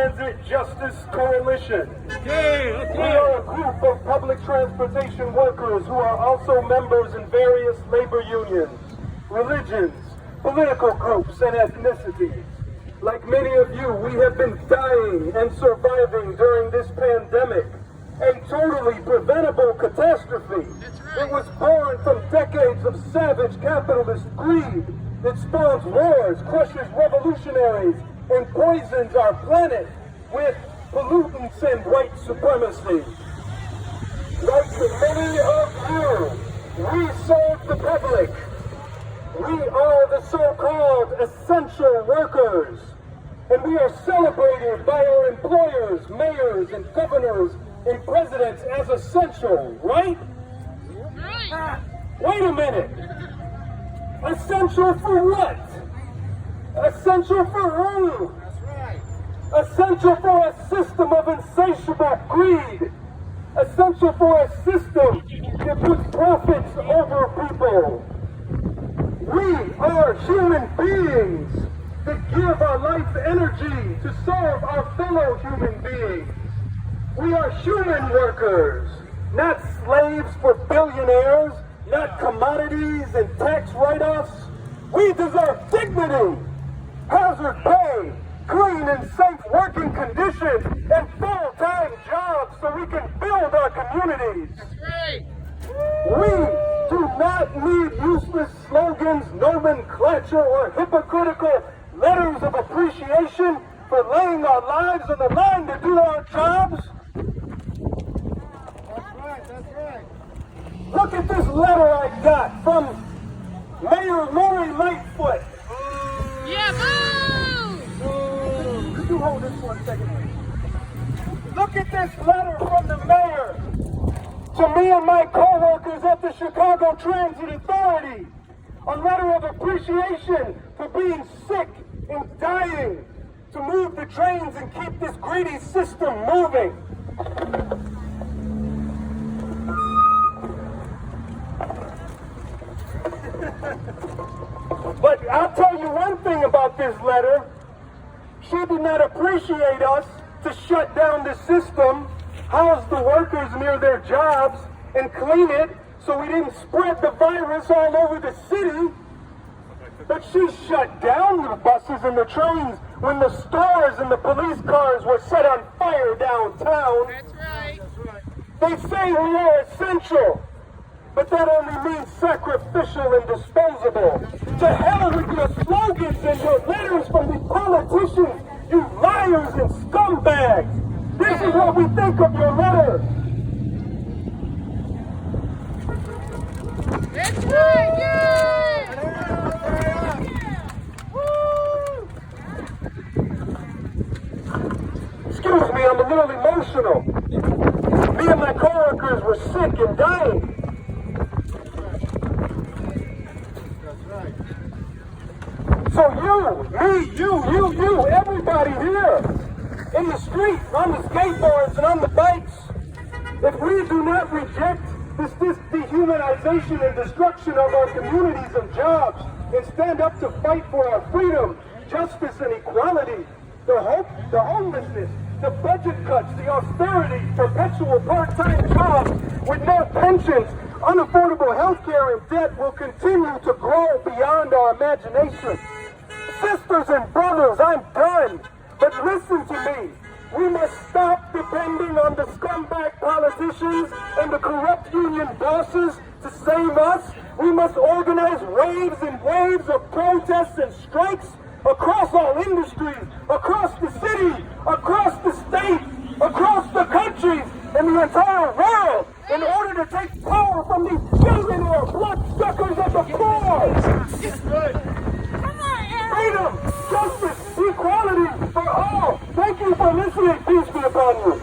Transit Justice Coalition. We are a group of public transportation workers who are also members in various labor unions, religions, political groups, and ethnicities. Like many of you, we have been dying and surviving during this pandemic, a totally preventable catastrophe. It was born from decades of savage capitalist greed that spawns wars, crushes revolutionaries, and poisons our planet with pollutants and white supremacy. Like many of you, we serve the public. We are the so-called essential workers, and we are celebrated by our employers, mayors, and governors, and presidents as essential, right? Wait a minute. Essential for what? Essential for who? Essential for a system of insatiable greed. Essential for a system that puts profits over people. We are human beings that give our life energy to serve our fellow human beings. We are human workers, not slaves for billionaires, not commodities and tax write-offs. We deserve dignity, hazard pay, clean and safe working conditions, and full-time jobs so we can build our communities. We do not need useless slogans, nomenclature, or hypocritical letters of appreciation for laying our lives on the line to do our jobs. That's right. Look at this letter I got from Mayor Lori Lightfoot. Yeah, boo! Could you hold this 1 second? Look at this letter from the mayor to me and my co-workers at the Chicago Transit Authority. A letter of appreciation for being sick and dying to move the trains and keep this greedy system moving. But I'll tell you one thing about this letter. She did not appreciate us to shut down the system, house the workers near their jobs, and clean it so we didn't spread the virus all over the city. But she shut down the buses and the trains when the stores and the police cars were set on fire downtown. That's right. They say we are essential, but that only means sacrificial and disposable. To hell with your slogans and your letters from these politicians, you liars and scumbags. This is what we think of your letter. That's right, yeah! Excuse me, I'm a little emotional. Me and my coworkers were sick and dying. So you, everybody here, in the streets, on the skateboards, and on the bikes, if we do not reject this dehumanization and destruction of our communities and jobs, and stand up to fight for our freedom, justice, and equality, the homelessness, the budget cuts, the austerity, perpetual part-time jobs with no pensions, unaffordable health care, and debt will continue to grow beyond our imagination. Sisters and brothers, I'm done, but listen to me. We must stop depending on the scumbag politicians and the corrupt union bosses to save us. We must organize waves and waves of protests and strikes across all industries, across the city, across the state, across the countries, and the entire world in order to take power from these billionaire bloodsuckers at the core. Freedom, justice, equality for all. Thank you for listening. Peace be upon you.